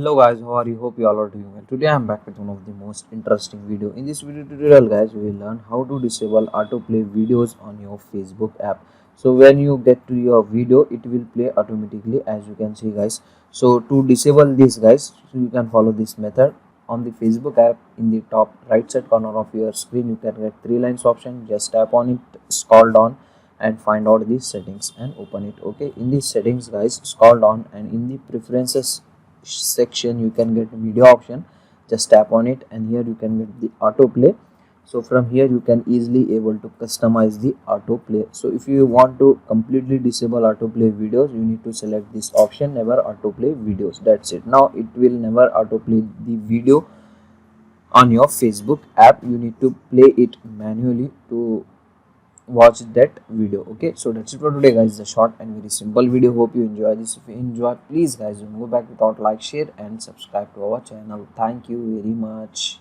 Hello guys, how are you? Hope you all are doing well. Today I am back with one of the most interesting video. In this video tutorial guys, we will learn how to disable autoplay videos on your Facebook app. So when you get to your video, it will play automatically, as you can see guys. So to disable this guys, so you can follow this method. On the Facebook app, in the top right side corner of your screen, you can get three lines option. Just tap on it, scroll down and find out these settings and open it. Okay, in these settings guys, scroll down and in the preferences section you can get video option. Just tap on it and here you can get the autoplay. So from here you can easily able to customize the autoplay. So if you want to completely disable autoplay videos, you need to select this option, never autoplay videos. That's it. Now it will never autoplay the video on your Facebook app. You need to play it manually to watch that video. Okay, so that's it for today guys. It's a short and very simple video. Hope you enjoy this. If you enjoy, please guys don't go back without like, share and subscribe to our channel. Thank you very much.